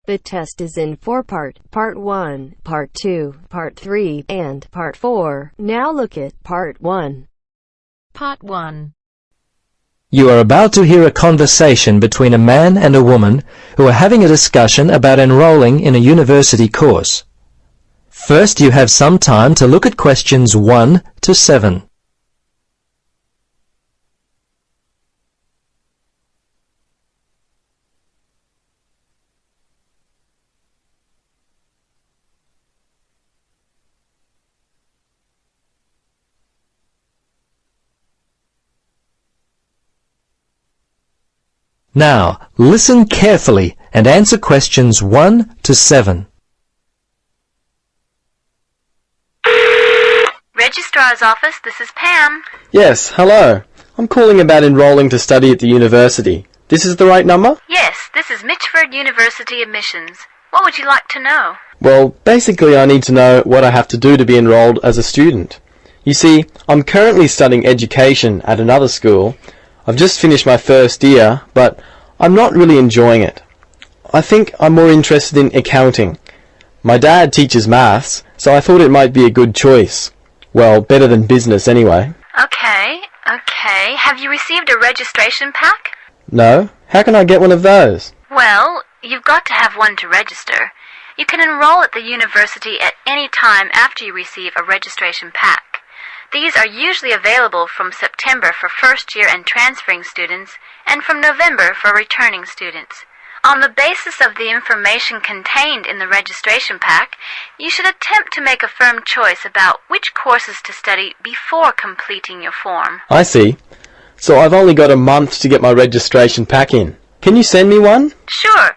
The test is in 4-part, Part 1, Part 2, Part 3, and Part 4. Now look at Part 1. Part 1. You are about to hear a conversation between a man and a woman who are having a discussion about enrolling in a university course. First, you have some time to look at questions 1 to 7. Now, listen carefully and answer questions 1 to 7. Registrar's office, this is Pam. Yes, hello. I'm calling about enrolling to study at the university. This is the right number? Yes, this is Mitchford University admissions. What would you like to know? Well, basically I need to know what I have to do to be enrolled as a student. You see, I'm currently studying education at another school. I've just finished my first year, but I'm not really enjoying it. I think I'm more interested in accounting. My dad teaches maths, so I thought it might be a good choice. Well, better than business anyway. Okay. Have you received a registration pack? No? How can I get one of those? Well, you've got to have one to register. You can enroll at the university at any time after you receive a registration pack. These are usually available from September for first-year and transferring students, and from November for returning students. On the basis of the information contained in the registration pack, you should attempt to make a firm choice about which courses to study before completing your form. I see. So I've only got a month to get my registration pack in. Can you send me one? Sure.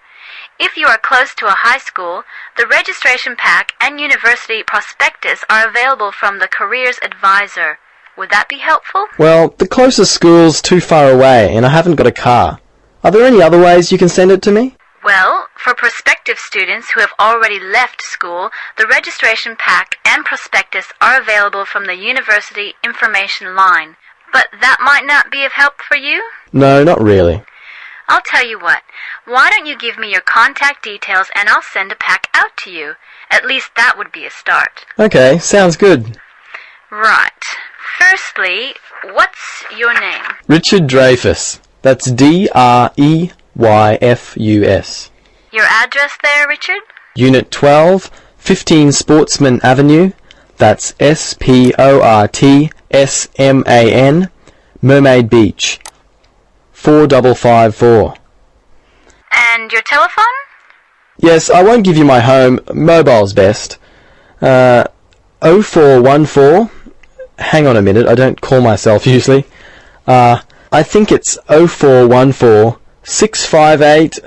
If you are close to a high school, the registration pack and university prospectus are available from the Careers Advisor. Would that be helpful? Well, the closest school's too far away and I haven't got a car. Are there any other ways you can send it to me? Well, for prospective students who have already left school, the registration pack and prospectus are available from the university information line. But that might not be of help for you? No, not really. I'll tell you what. Why don't you give me your contact details and I'll send a pack out to you. At least that would be a start. Okay, sounds good. Right. Firstly, what's your name? Richard Dreyfus. That's Dreyfus. Your address there, Richard? Unit 12, 15 Sportsman Avenue. That's Sportsman, Mermaid Beach. 4554. And your telephone? Yes, I won't give you my home. Mobile's best. 0414. Hang on a minute, I don't call myself usually. I think it's 0414 658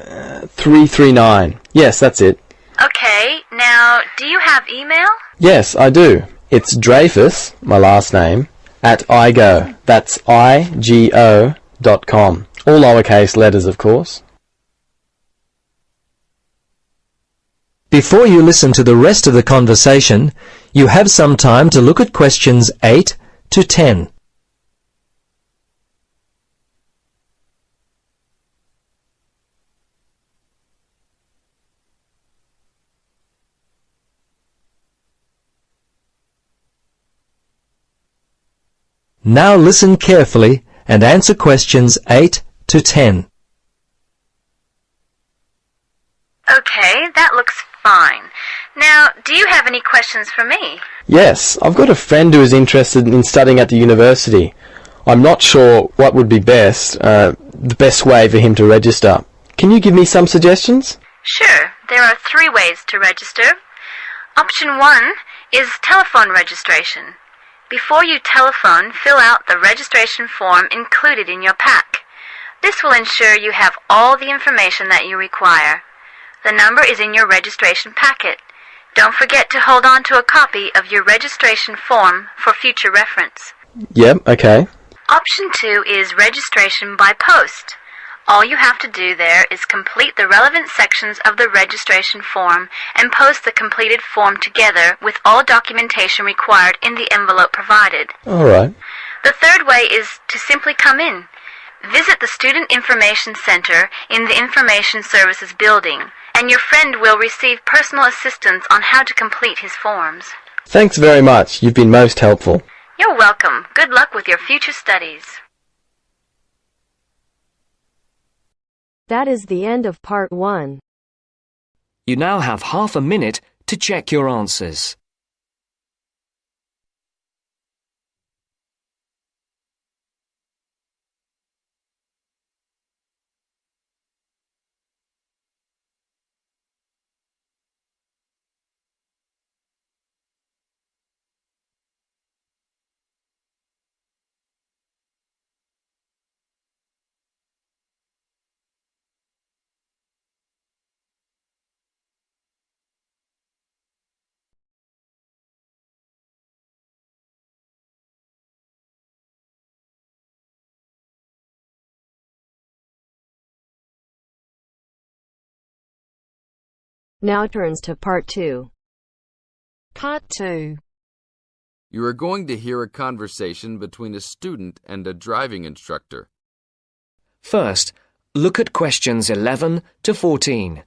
339. Yes, that's it. Okay, now, do you have email? Yes, I do. It's Dreyfus, my last name, at igo. That's igo.com. All lowercase letters, of course. Before you listen to the rest of the conversation, you have some time to look at questions 8 to 10. Now listen carefully and answer questions 8 to 10. Okay, that looks fine. Now, do you have any questions for me? Yes, I've got a friend who is interested in studying at the university. I'm not sure what would be the best way for him to register. Can you give me some suggestions? Sure, there are 3 ways to register. Option 1 is telephone registration. Before you telephone, fill out the registration form included in your pack. This will ensure you have all the information that you require. The number is in your registration packet. Don't forget to hold on to a copy of your registration form for future reference. Yep, okay. Option 2 is registration by post. All you have to do there is complete the relevant sections of the registration form and post the completed form together with all documentation required in the envelope provided. All right. The third way is to simply come in. Visit the Student Information Center in the Information Services building, and your friend will receive personal assistance on how to complete his forms. Thanks very much. You've been most helpful. You're welcome. Good luck with your future studies. That is the end of part 1. You now have half a minute to check your answers. Now turns to part 2. Part 2. You are going to hear a conversation between a student and a driving instructor. First, look at questions 11 to 14.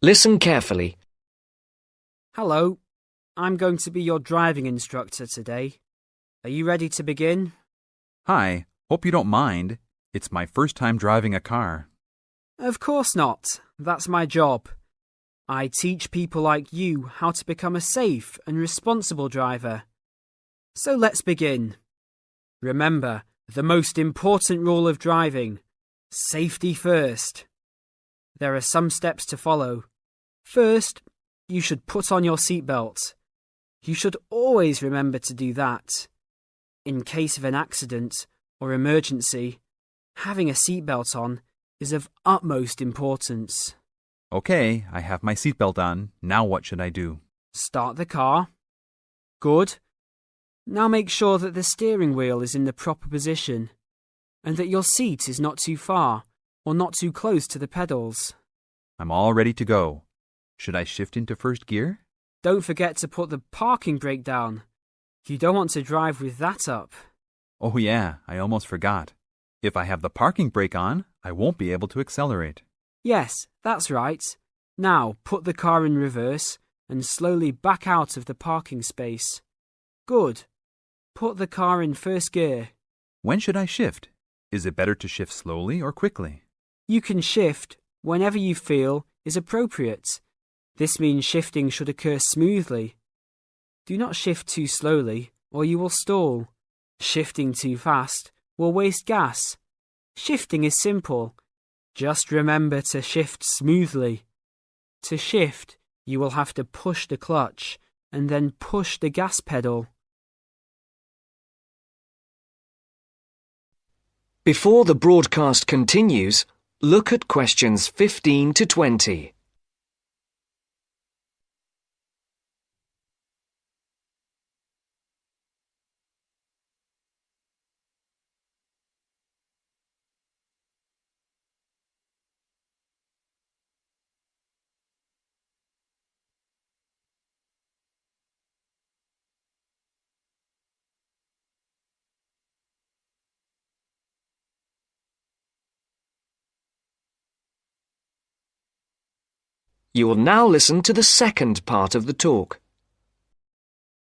Listen carefully. Hello, I'm going to be your driving instructor today. Are you ready to begin? Hi, hope you don't mind. It's my first time driving a car. Of course not. That's my job. I teach people like you how to become a safe and responsible driver. So let's begin. Remember, the most important rule of driving: safety first. There are some steps to follow. First, you should put on your seatbelt. You should always remember to do that. In case of an accident or emergency, having a seatbelt on is of utmost importance. Okay, I have my seatbelt on. Now what should I do? Start the car. Good. Now make sure that the steering wheel is in the proper position and that your seat is not too far or not too close to the pedals. I'm all ready to go. Should I shift into first gear? Don't forget to put the parking brake down. You don't want to drive with that up. Oh yeah, I almost forgot. If I have the parking brake on, I won't be able to accelerate. Yes, that's right. Now put the car in reverse and slowly back out of the parking space. Good. Put the car in first gear. When should I shift? Is it better to shift slowly or quickly? You can shift whenever you feel is appropriate. This means shifting should occur smoothly. Do not shift too slowly or you will stall. Shifting too fast will waste gas. Shifting is simple. Just remember to shift smoothly. To shift, you will have to push the clutch and then push the gas pedal. Before the broadcast continues, look at questions 15 to 20. You will now listen to the second part of the talk.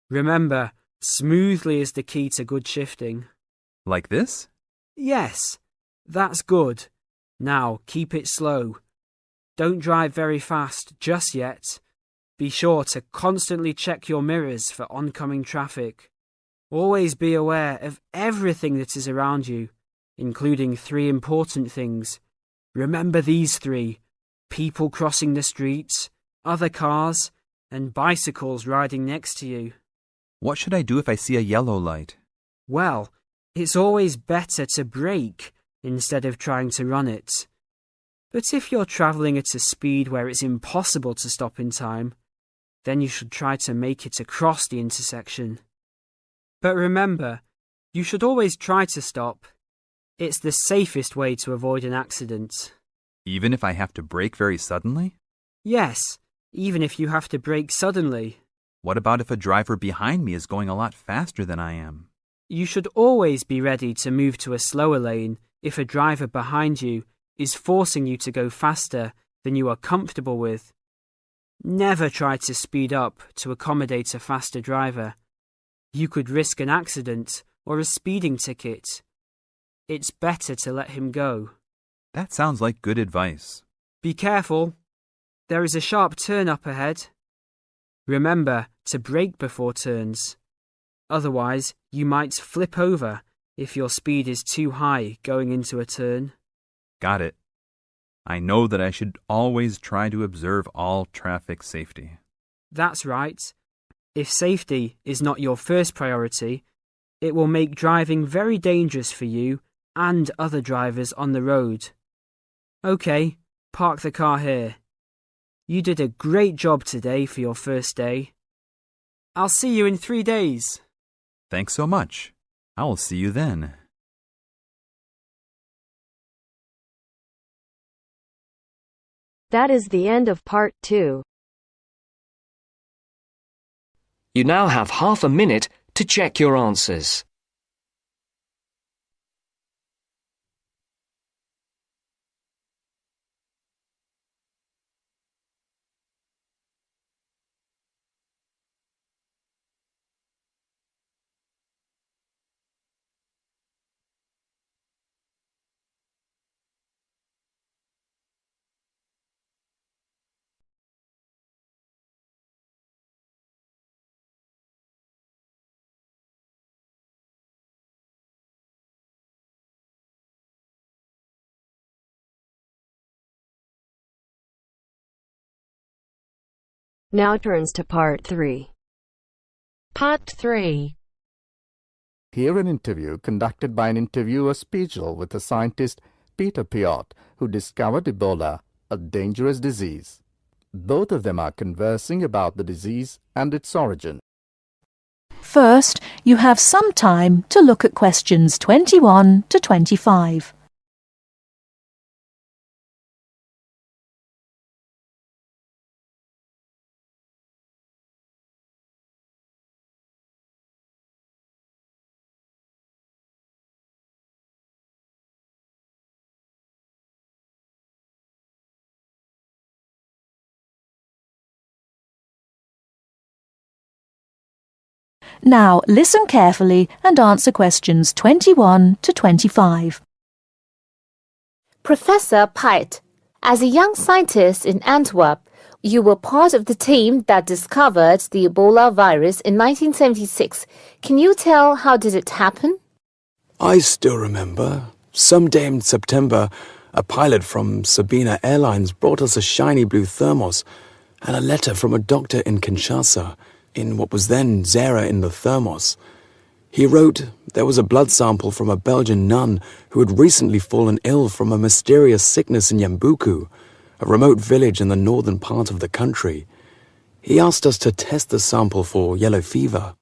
Remember, smoothly is the key to good shifting. Like this? Yes, that's good. Now keep it slow. Don't drive very fast just yet. Be sure to constantly check your mirrors for oncoming traffic. Always be aware of everything that is around you, including 3 important things. Remember these 3: people crossing the streets, other cars, and bicycles riding next to you. What should I do if I see a yellow light? Well, it's always better to brake instead of trying to run it. But if you're travelling at a speed where it's impossible to stop in time, then you should try to make it across the intersection. But remember, you should always try to stop. It's the safest way to avoid an accident. Even if I have to brake very suddenly? Yes, even if you have to brake suddenly. What about if a driver behind me is going a lot faster than I am? You should always be ready to move to a slower lane if a driver behind you is forcing you to go faster than you are comfortable with. Never try to speed up to accommodate a faster driver. You could risk an accident or a speeding ticket. It's better to let him go. That sounds like good advice. Be careful. There is a sharp turn up ahead. Remember to brake before turns. Otherwise, you might flip over if your speed is too high going into a turn. Got it. I know that I should always try to observe all traffic safety. That's right. If safety is not your first priority, it will make driving very dangerous for you and other drivers on the road. Okay, park the car here. You did a great job today for your first day. I'll see you in 3 days. Thanks so much. I will see you then. That is the end of part 2. You now have half a minute to check your answers. Now turns to part 3. Part 3. Hear an interview conducted by an interviewer Spiegel with the scientist Peter Piot, who discovered Ebola, a dangerous disease. Both of them are conversing about the disease and its origin. First, you have some time to look at questions 21 to 25. Now listen carefully and answer questions 21 to 25. Professor Piot, as a young scientist in Antwerp, you were part of the team that discovered the Ebola virus in 1976. Can you tell how did it happen? I still remember. Someday in September, a pilot from Sabina Airlines brought us a shiny blue thermos and a letter from a doctor in Kinshasa, in what was then Zara in the thermos. He wrote there was a blood sample from a Belgian nun who had recently fallen ill from a mysterious sickness in Yambuku, a remote village in the northern part of the country. He asked us to test the sample for yellow fever.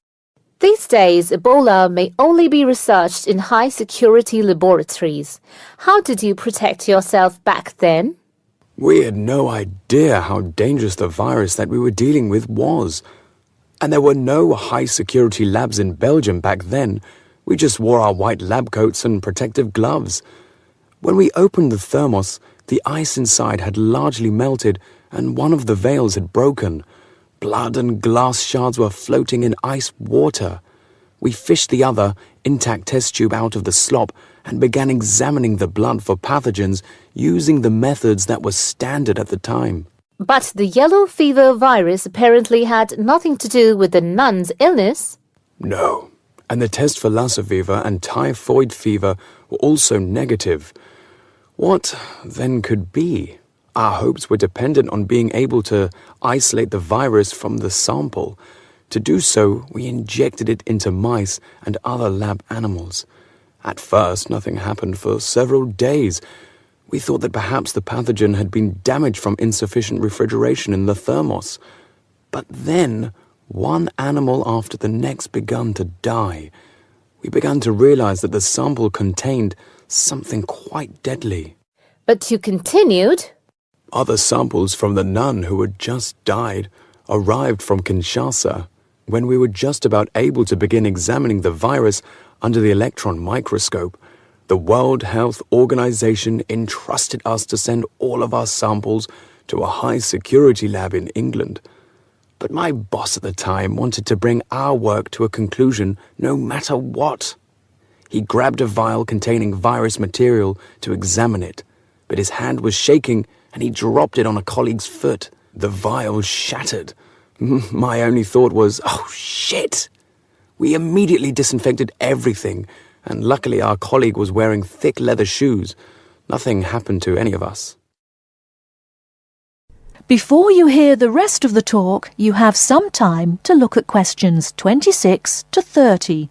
These days, Ebola may only be researched in high-security laboratories. How did you protect yourself back then? We had no idea how dangerous the virus that we were dealing with was. And there were no high-security labs in Belgium back then. We just wore our white lab coats and protective gloves. When we opened the thermos, the ice inside had largely melted and one of the valves had broken. Blood and glass shards were floating in ice water. We fished the other, intact test tube out of the slop and began examining the blood for pathogens using the methods that were standard at the time. But the yellow fever virus apparently had nothing to do with the nun's illness. No, and the test for Lassa fever and typhoid fever were also negative. What then could be? Our hopes were dependent on being able to isolate the virus from the sample. To do so, we injected it into mice and other lab animals. At first, nothing happened for several days. We thought that perhaps the pathogen had been damaged from insufficient refrigeration in the thermos. But then, one animal after the next began to die. We began to realize that the sample contained something quite deadly. But you continued. Other samples from the nun who had just died arrived from Kinshasa when we were just about able to begin examining the virus under the electron microscope. The World Health Organization entrusted us to send all of our samples to a high-security lab in England. But my boss at the time wanted to bring our work to a conclusion no matter what. He grabbed a vial containing virus material to examine it, but his hand was shaking and he dropped it on a colleague's foot. The vial shattered. My only thought was, oh shit! We immediately disinfected everything, and luckily our colleague was wearing thick leather shoes. Nothing happened to any of us. Before you hear the rest of the talk, you have some time to look at questions 26 to 30.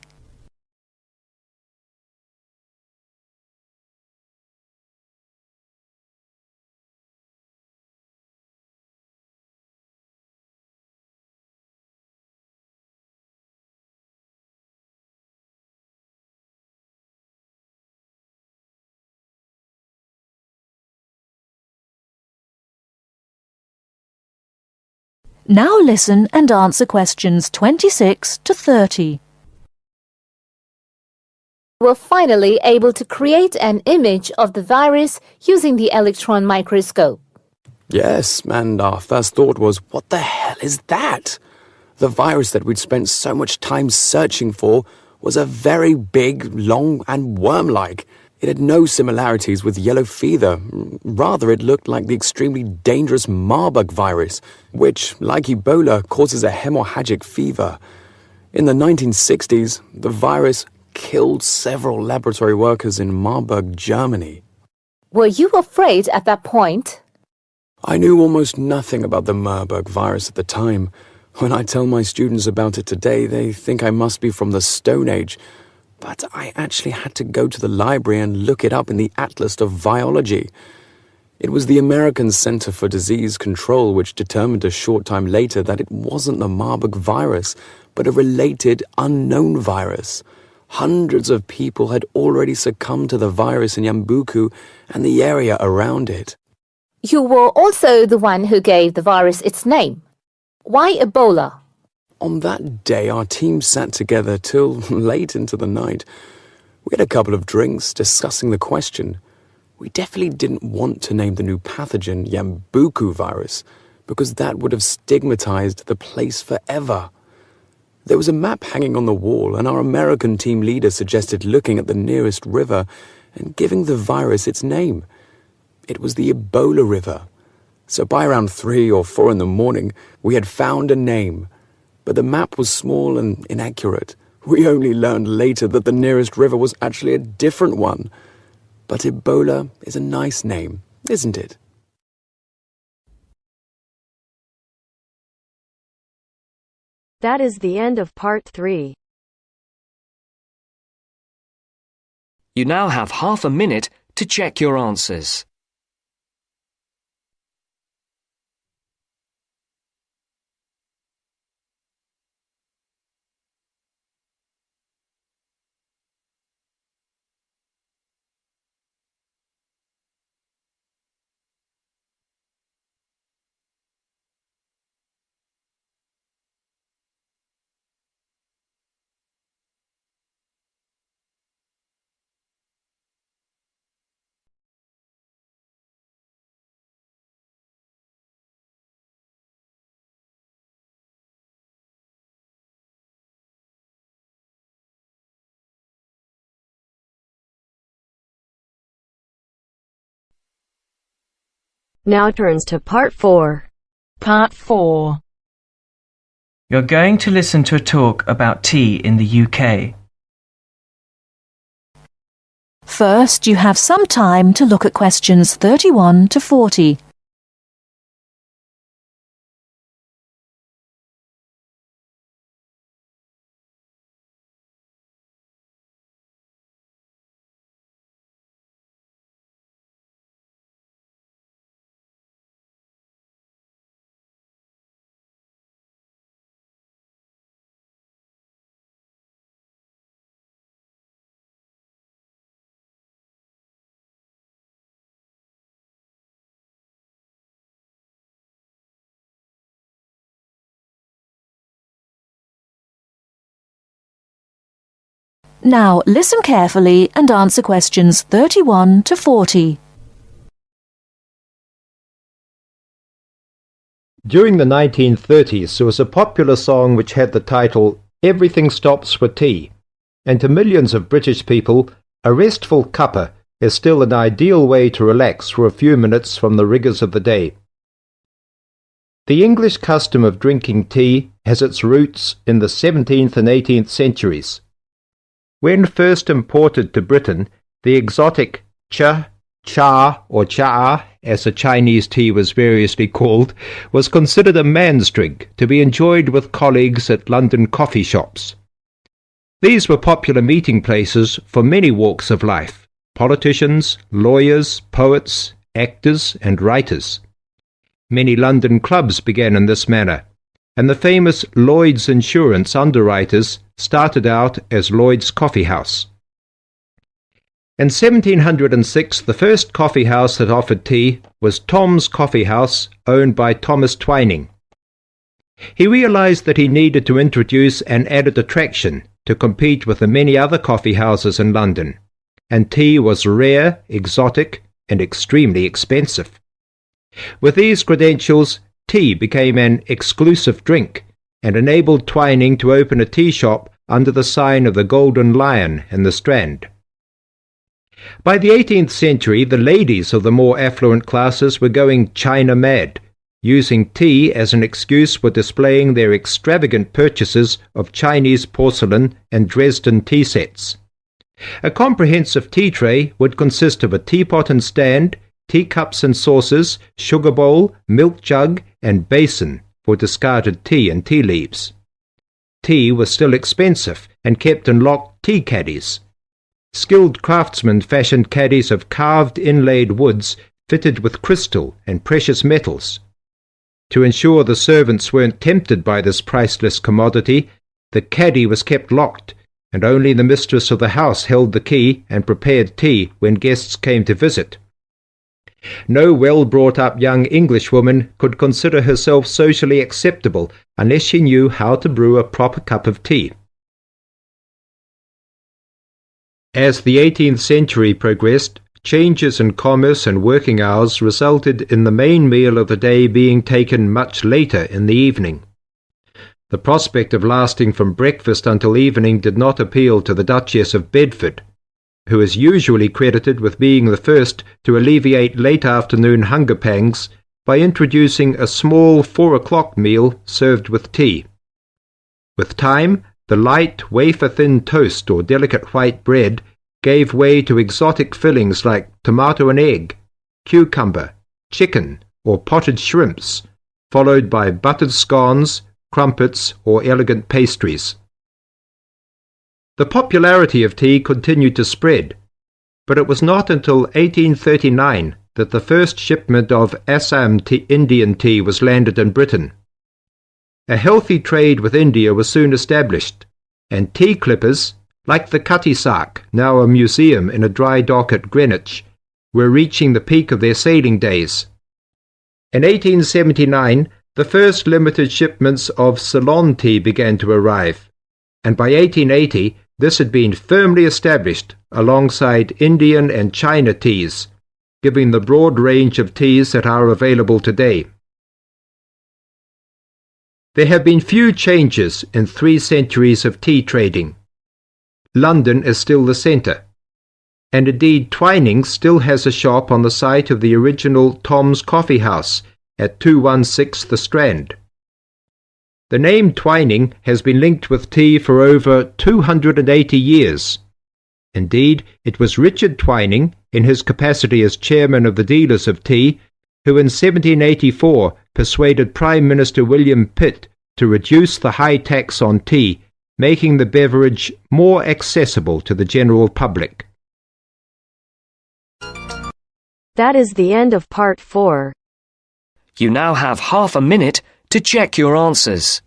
Now listen and answer questions 26 to 30. You were finally able to create an image of the virus using the electron microscope. Yes, and our first thought was, what the hell is that? The virus that we'd spent so much time searching for was a very big, long, and worm-like. It had no similarities with yellow fever. Rather, it looked like the extremely dangerous Marburg virus, which, like Ebola, causes a hemorrhagic fever. In the 1960s, the virus killed several laboratory workers in Marburg, Germany. Were you afraid at that point? I knew almost nothing about the Marburg virus at the time. When I tell my students about it today, they think I must be from the Stone Age. But I actually had to go to the library and look it up in the Atlas of Virology. It was the American Center for Disease Control which determined a short time later that it wasn't the Marburg virus, but a related unknown virus. Hundreds of people had already succumbed to the virus in Yambuku and the area around it. You were also the one who gave the virus its name. Why Ebola? On that day, our team sat together till late into the night. We had a couple of drinks discussing the question. We definitely didn't want to name the new pathogen Yambuku virus, because that would have stigmatized the place forever. There was a map hanging on the wall, and our American team leader suggested looking at the nearest river and giving the virus its name. It was the Ebola River. So by around 3 or 4 in the morning, we had found a name. But the map was small and inaccurate. We only learned later that the nearest river was actually a different one. But Ebola is a nice name, isn't it? That is the end of part 3. You now have half a minute to check your answers. Now turns to part 4. Part 4. You're going to listen to a talk about tea in the UK. First, you have some time to look at questions 31 to 40. Now listen carefully and answer questions 31 to 40. During the 1930s, there was a popular song which had the title "Everything Stops for Tea," and to millions of British people, a restful cuppa is still an ideal way to relax for a few minutes from the rigours of the day. The English custom of drinking tea has its roots in the 17th and 18th centuries. When first imported to Britain, the exotic cha, or cha, as the Chinese tea was variously called, was considered a man's drink to be enjoyed with colleagues at London coffee shops. These were popular meeting places for many walks of life: politicians, lawyers, poets, actors, and writers. Many London clubs began in this manner, and the famous Lloyd's Insurance underwriters started out as Lloyd's Coffee House. In 1706, the first coffee house that offered tea was Tom's Coffee House, owned by Thomas Twining. He realized that he needed to introduce an added attraction to compete with the many other coffee houses in London, and tea was rare, exotic, and extremely expensive. With these credentials, tea became an exclusive drink and enabled Twining to open a tea shop under the sign of the Golden Lion in the Strand. By the 18th century, the ladies of the more affluent classes were going China mad, using tea as an excuse for displaying their extravagant purchases of Chinese porcelain and Dresden tea sets. A comprehensive tea tray would consist of a teapot and stand, teacups and saucers, sugar bowl, milk jug, and basin for discarded tea and tea leaves. Tea was still expensive and kept in locked tea caddies. Skilled craftsmen fashioned caddies of carved inlaid woods fitted with crystal and precious metals. To ensure the servants weren't tempted by this priceless commodity, the caddy was kept locked, and only the mistress of the house held the key and prepared tea when guests came to visit. No well-brought-up young Englishwoman could consider herself socially acceptable unless she knew how to brew a proper cup of tea. As the 18th century progressed, changes in commerce and working hours resulted in the main meal of the day being taken much later in the evening. The prospect of lasting from breakfast until evening did not appeal to the Duchess of Bedford, who is usually credited with being the first to alleviate late afternoon hunger pangs by introducing a small 4 o'clock meal served with tea. With time, the light, wafer-thin toast or delicate white bread gave way to exotic fillings like tomato and egg, cucumber, chicken, or potted shrimps, followed by buttered scones, crumpets, or elegant pastries. The popularity of tea continued to spread, but it was not until 1839 that the first shipment of Assam Indian tea was landed in Britain. A healthy trade with India was soon established, and tea clippers, like the Cutty Sark, now a museum in a dry dock at Greenwich, were reaching the peak of their sailing days. In 1879, the first limited shipments of Ceylon tea began to arrive, and by 1880 this had been firmly established alongside Indian and China teas, giving the broad range of teas that are available today. There have been few changes in 3 centuries of tea trading. London is still the centre, and indeed Twining still has a shop on the site of the original Tom's Coffee House at 216 The Strand. The name Twining has been linked with tea for over 280 years. Indeed, it was Richard Twining, in his capacity as chairman of the dealers of tea, who in 1784 persuaded Prime Minister William Pitt to reduce the high tax on tea, making the beverage more accessible to the general public. That is the end of part 4. You now have half a minute to check your answers.